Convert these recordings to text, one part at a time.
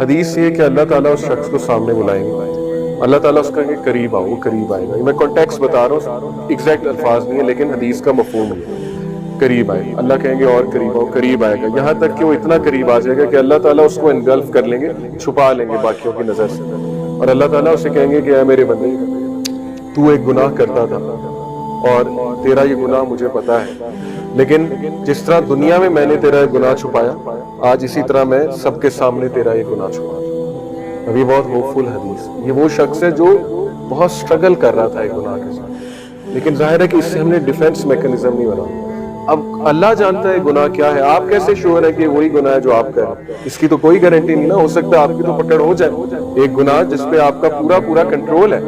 حدیث یہ کہ اللہ تعالیٰ اس شخص کو سامنے بلائیں گے, اللہ تعالیٰ اس کا کہ قریب آؤ, وہ قریب آئے گا. میں کانٹیکسٹ بتا رہا ہوں, ایگزیکٹ الفاظ نہیں ہے لیکن حدیث کا مفہوم ہے. قریب آئے گا, اللہ کہیں گے اور قریب آؤ, قریب آئے گا, یہاں تک کہ وہ اتنا قریب آ جائے گا کہ اللہ تعالیٰ اس کو انگلف کر لیں گے, چھپا لیں گے باقیوں کی نظر سے, اور اللہ تعالیٰ اسے کہیں گے کہ اے میرے بندے, تو ایک گناہ کرتا تھا اور تیرا یہ گناہ مجھے پتا ہے, لیکن جس طرح دنیا میں میں نے تیرا یہ گناہ چھپایا, آج اسی طرح میں سب کے سامنے تیرا یہ گناہ چھپا. اب یہ بہت ہوپفل حدیث, یہ وہ شخص ہے جو بہت سٹرگل کر رہا تھا یہ گناہ کے ساتھ, لیکن ظاہر ہے کہ اس سے ہم نے ڈیفینس میکنزم نہیں بنا. اب اللہ جانتا ہے گناہ کیا ہے, آپ کیسے شیور ہے کہ وہی گناہ ہے جو آپ کا ہے؟ اس کی تو کوئی گارنٹی نہیں نا, ہو سکتا ہے آپ کی تو پکڑ ہو جائے. ایک گناہ جس پہ آپ کا پورا کنٹرول ہے,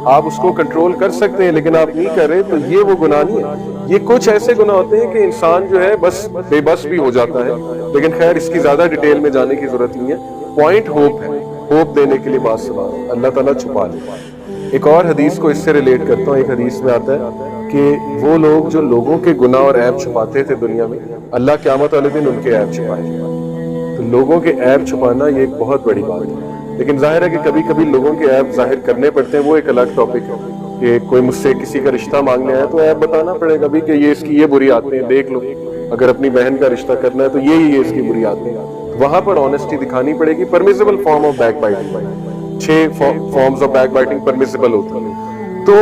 آپ اس کو کنٹرول کر سکتے ہیں لیکن آپ نہیں کر رہے, تو یہ وہ گناہ نہیں ہے. یہ کچھ ایسے گناہ ہوتے ہیں کہ انسان جو ہے بس بے بس بھی ہو جاتا ہے, لیکن خیر اس کی زیادہ ڈیٹیل میں جانے کی ضرورت نہیں ہے. پوائنٹ ہوپ ہے, ہوپ دینے کے لیے بات سوال اللہ تعالیٰ چھپا لے. ایک اور حدیث کو اس سے ریلیٹ کرتا ہوں. ایک حدیث میں آتا ہے کہ وہ لوگ جو لوگوں کے گناہ اور عیب چھپاتے تھے دنیا میں, اللہ قیامت والے دن ان کے عیب چھپائے گا. تو لوگوں کے عیب چھپانا یہ ایک بہت بڑی بات ہے, لیکن ظاہر ہے کہ کبھی کبھی لوگوں کے عیب ظاہر کرنے پڑتے ہیں, وہ ایک الگ ٹاپک ہے. کہ کوئی مجھ سے کسی کا رشتہ مانگنے آیا تو عیب بتانا پڑے گا بھی کہ یہ اس کی یہ بری عادتیں ہیں, دیکھ لو. اگر اپنی بہن کا رشتہ کرنا ہے تو یہ اس کی بری عادتیں ہیں, وہاں پر آنیسٹی دکھانی پڑے گی. Permissible form of backbiting, 6 forms of backbiting permissible ہوتی ہیں. تو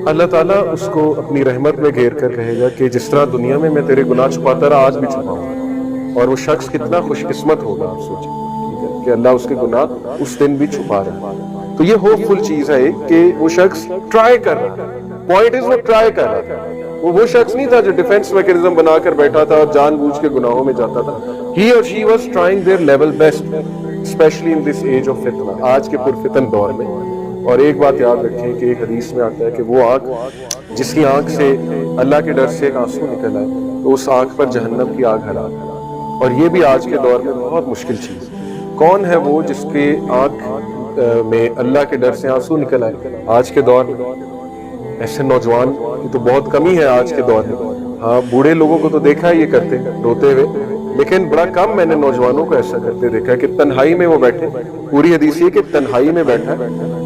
اللہ تعالیٰ اس کو اپنی رحمت میں گھیر کر کہے گا کہ جس طرح دنیا میں میں تیرے گناہ چھپاتا رہا, آج بھی چھپاؤں. اور وہ شخص کتنا خوش قسمت ہوگا, آپ سوچیں, ٹھیک ہے, کہ اللہ اس کے گناہ اس دن بھی چھپا رہا ہے. تو یہ ہوپ فل چیز ہے کہ وہ شخص ٹرائی کر رہا ہے. پوائنٹ از وہ ٹرائی کر رہا تھا, وہ شخص نہیں تھا جو ڈیفینس میکینزم بنا کر بیٹھا تھا اور جان بوجھ کے گناہوں میں جاتا تھا. ہی اور she was trying their level best, especially in this age of فتنہ, آج کے پرفتن دور میں. اور ایک بات یاد رکھیں کہ ایک حدیث میں آتا ہے کہ وہ آنکھ جس کی آنکھ سے اللہ کے ڈر سے ایک آنسو نکل آئے تو اس آنکھ پر جہنم کی آگ حرام ہے. اور یہ بھی آج کے دور میں بہت مشکل چیز. کون ہے وہ جس کے آنکھ میں اللہ کے ڈر سے آنسو نکل آئے آج کے دور میں؟ ایسے نوجوان کی تو بہت کمی ہے آج کے دور میں. ہاں, بوڑھے لوگوں کو تو دیکھا ہے یہ کرتے روتے ہوئے, لیکن بڑا کم میں نے نوجوانوں کو ایسا کرتے دیکھا ہے کہ تنہائی میں وہ بیٹھے. پوری حدیث یہ کہ تنہائی میں بیٹھا,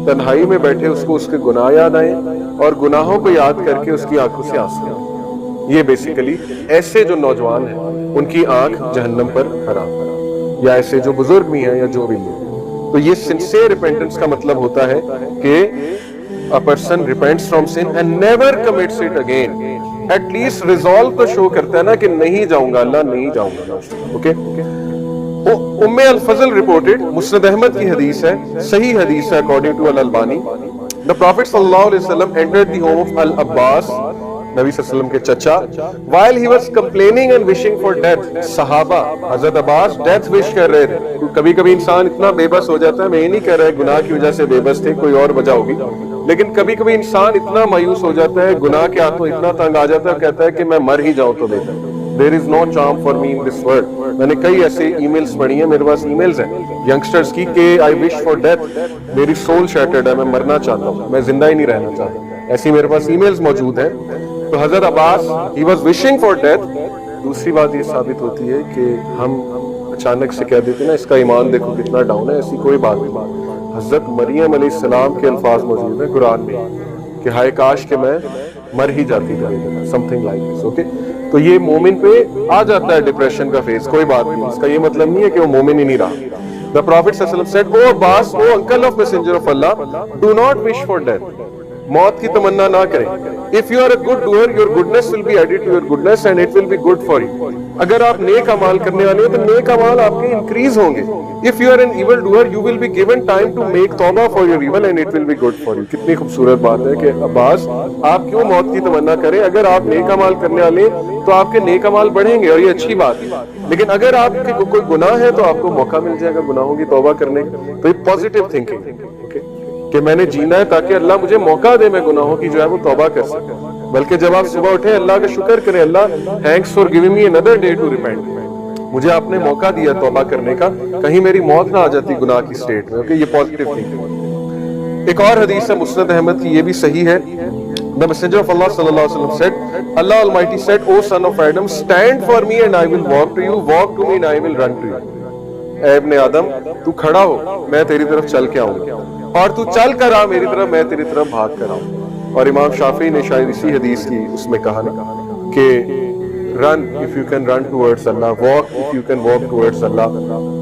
تنہائی میں بیٹھے اس کو اس کے گناہ یاد آئیں اور گناہوں کو یاد کر کے اس کی آنکھوں سے آنسو آئیں. یہ بیسیکلی ایسے جو نوجوان ہیں ان کی آنکھ جہنم پر حرام, یا ایسے جو بزرگ بھی ہیں یا جو بھی ہیں. تو یہ سنسیئر ریپینٹنس کا مطلب ہوتا ہے کہ a person repents from sin and never commits it again. At least resolve تو شو کرتا ہے نا کہ نہیں جاؤں گا اللہ, نہیں جاؤں گا. اوکے, ام الفضل رپورٹڈ, مسند احمد کی حدیث ہے, صحیح حدیث ہے according to الالبانی. The Prophet sallallahu alaihi wasallam entered the home of Al-Abbas, نبی صلی اللہ علیہ وسلم کے چچا, while he was complaining and wishing for death. صحابہ حضرت عباس ڈیتھ وش کر رہے تھے. کبھی کبھی انسان اتنا بے بس ہو جاتا ہے, میں یہ نہیں کہہ رہا گناہ کی وجہ سے بے بس تھے, کوئی اور وجہ ہوگی, لیکن کبھی کبھی انسان اتنا مایوس ہو جاتا ہے, گناہ کے ہاتھوں اتنا تنگ آ جاتا ہے, کہتا ہے کہ میں مر ہی جاؤں تو بہتر. There is no charm for me in this world. میں نے کئی ایسے ای میلز پڑھی ہیں, میرے پاس ای میلز ہیں ینگسٹرز کی کہ I wish for death, میری سول شیٹرڈ ہے, میں مرنا چاہتا ہوں, میں زندہ ہی نہیں رہنا چاہتا. ایسی میرے پاس ای میلز موجود ہیں. تو حضرت عباس he was wishing for death. دوسری بات یہ ثابت ہوتی ہے کہ ہم اچانک سے کہہ دیتے ہیں نا اس کا ایمان دیکھو کتنا ڈاؤن ہے, ایسی کوئی بات نہیں. حضرت مریم علیہ السلام کے الفاظ موجود ہیں قرآن میں کہ ہائے کاش کہ میں مر ہی جاتی تھی, something like this. اوکے, تو یہ مومن پہ آ جاتا ہے ڈپریشن کا فیز, کوئی بات نہیں, اس کا یہ مطلب نہیں ہے کہ وہ مومن ہی نہیں رہا. The Prophet صلی اللہ علیہ وسلم said, "Oh Abbas, oh uncle of Messenger of Allah, do not wish for death." موت کی تمنا نہ کریں. If you are a good doer, your goodness will be added to your goodness and it will be good for you. اگر آپ نیک اعمال کرنے والے ہیں تو نیک اعمال آپ کے انکریز ہوں گے. If you are an evil doer, you will be given time to make توبہ for your evil and it will be good for you. کتنی خوبصورت بات ہے کہ عباس آپ کیوں موت کی تمنا کریں, اگر آپ نیک اعمال کرنے والے تو آپ کے نیک اعمال بڑھیں گے اور یہ اچھی بات ہے. لیکن اگر آپ کے کوئی گناہ ہے تو آپ کو موقع مل جائے گا گناہوں کی توبہ کرنے کا. تو یہ پازیٹیو تھنکنگ کہ میں نے جینا ہے تاکہ اللہ مجھے موقع دے میں گناہوں کی جو ہے وہ توبہ کر سکوں. بلکہ جب آپ صبح اٹھیں اللہ کا شکر کریں, اللہ thanks for giving me another day to repent. مجھے آپ نے موقع دیا توبہ کرنے کا, کہیں میری موت نہ آ جاتی گناہ کی سٹیٹ میں. اوکے, یہ پازیٹیو تھنکنگ. ایک اور حدیث ہے مسند احمد کی, یہ بھی صحیح ہے. The Messenger of Allah sallallahu alaihi wasallam said, Allah Almighty said, "O son of Adam, stand for me and I will walk to you, walk to me and I will run to you." اے ابن آدم تو کھڑا ہو میں تیری طرف چل کے آؤں گا، اور تو چل کر آ میری طرف میں تیری طرف بھاگ کر آؤں۔ اور امام شافعی نے شاید اسی حدیث کی اس میں کہا نا کہ run if you can run towards Allah, walk if you can walk towards Allah,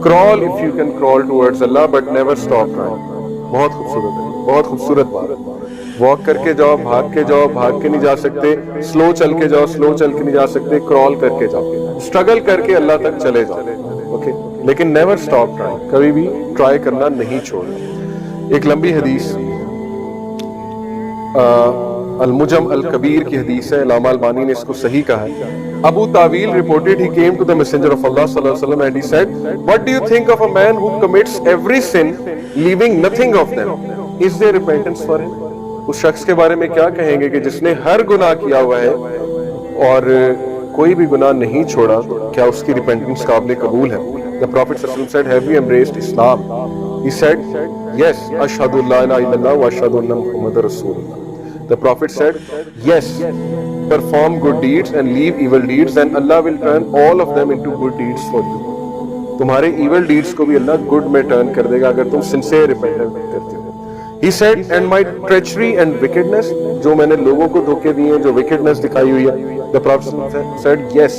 crawl if you can crawl towards Allah, but never stop trying۔ بہت خوبصورت ہے، بہت خوبصورت بات۔ واک کر کے جاؤ، بھاگ کے جاؤ، بھاگ کے نہیں جا سکتے، سلو چل کے جاؤ، سلو چل کے نہیں جا سکتے، کرال کر کے جاؤ، اسٹرگل کر کے اللہ تک چلے جاؤ، اوکے، لیکن نیور اسٹاپ ٹرائی، کبھی بھی ٹرائی کرنا نہیں چھوڑنا۔ ایک لمبی حدیث المجم الکبیر کی حدیث ہے، علامہ البانی نے اس کو صحیح کہا ہے۔ Abu Tawil reported he came to the messenger of Allah sallallahu alaihi wasallam and he said, what do you think of a man who commits every sin leaving nothing of them? Is there repentance for him? اس شخص کے بارے میں کیا کہیں گے کہ جس نے ہر گناہ کیا ہوا ہے اور کوئی بھی گناہ نہیں چھوڑا، کیا اس کی ریپینٹنس قابل قبول ہے؟ The Prophet sallallahu alaihi wasallam said, have you embraced Islam? He said, yes, ashhadu an la ilaha illallah wa ashhadu anna Muhammadar Rasulullah. The Prophet said, yes, perform good deeds and leave evil deeds and Allah will turn all of them into good deeds for you. تمہارے evil deeds کو بھی اللہ good میں turn کر دے گا اگر تم sincere repentance کرتے ہو۔ He said, and my treachery and wickedness, جو میں نے لوگوں کو دھوکے دیے ہیں، جو wickedness دکھائی ہوئی ہے۔ The Prophet said, yes.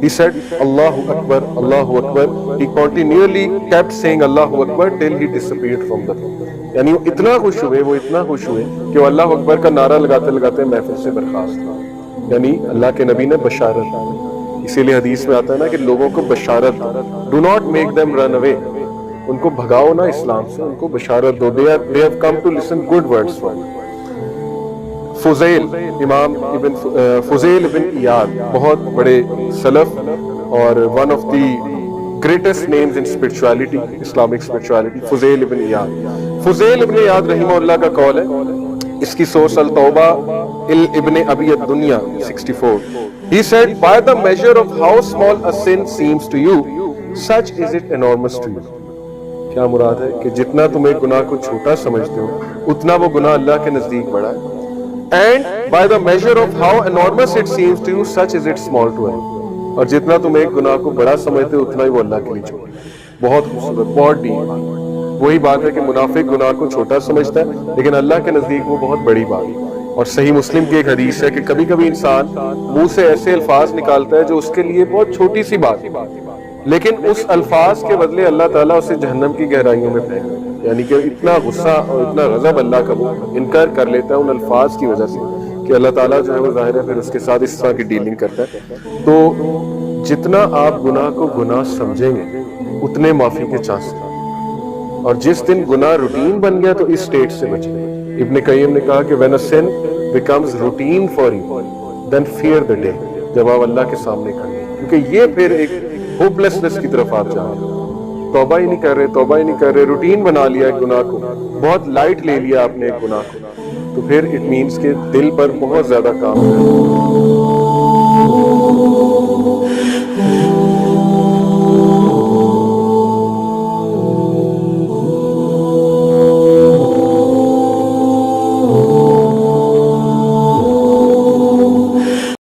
He said, Allahu Akbar, Allahu Akbar. He continually kept saying Allahu Akbar till he disappeared from the room. یعنی وہ اتنا خوش ہوئے کہ وہ اللہ اکبر کا نعرہ لگاتے لگاتے محفل سے برخاست ہوا۔ یعنی اللہ کے نبی نے بشارت، اسی لیے حدیث میں آتا ہے نا کہ لوگوں کو بشارت do not make them run away، ان کو بھگاؤ نہ اسلام سے، ان کو بشارت دو۔ they have come to listen good words from you۔ Fuzail امام فضیل ابن ایاد بہت بڑے سلف اور one of the greatest names in spirituality, Islamic spirituality, Fudayl ibn Iyad. Fuzail ibn Ayad رحمہ اللہ کا قول ہے، اس کی سورس التوبہ ابن ابی الدنیا 64۔ He said, by the measure of how small a sin seems to you, such is it enormous to you۔ کیا مراد ہے کہ جتنا تم ایک گناہ کو چھوٹا سمجھتے ہو اتنا وہ گناہ اللہ کے نزدیک بڑا ہے۔ And by the measure of how enormous it seems to you, such is it small to him۔ اور جتنا تم ایک گناہ کو بڑا سمجھتے ہو اتنا ہی وہ اللہ کے لیے چھوٹا ہے۔ بہت خوبصورت، بہت ڈیپ۔ وہی بات ہے کہ منافق گناہ کو چھوٹا سمجھتا ہے لیکن اللہ کے نزدیک وہ بہت بڑی بات ہے۔ اور صحیح مسلم کی ایک حدیث ہے کہ کبھی کبھی انسان منہ سے ایسے الفاظ نکالتا ہے جو اس کے لیے بہت چھوٹی سی بات ہے، لیکن اس الفاظ کے بدلے اللہ تعالیٰ اسے جہنم کی گہرائیوں میں پھینک دیتا ہے۔ یعنی کہ اتنا غصہ اور اتنا غضب اللہ کا وہ انکار کر لیتا ہے ان الفاظ کی وجہ سے کہ اللہ تعالیٰ جو ہے وہ ظاہر ہے پھر اس کے ساتھ اس طرح کی ڈیلنگ کرتا ہے۔ تو جتنا آپ گناہ کو گناہ سمجھیں گے اتنے معافی کے چانس ہیں، اور جس دن گناہ روٹین بن گیا تو اس سٹیٹ سے بچیں۔ ابن قیم نے کہا کہ when a sin becomes routine for you then fear the day، جب آپ اللہ کے سامنے کھڑے ہیں، کیونکہ یہ پھر ایک ہوپلیسنس کی طرف آپ جائیں گے۔ توبہ ہی نہیں کر رہے، روٹین بنا لیا ایک گناہ کو، بہت لائٹ لے لیا آپ نے ایک گناہ کو، تو پھر اٹ مینس کہ دل پر بہت زیادہ کام ہے۔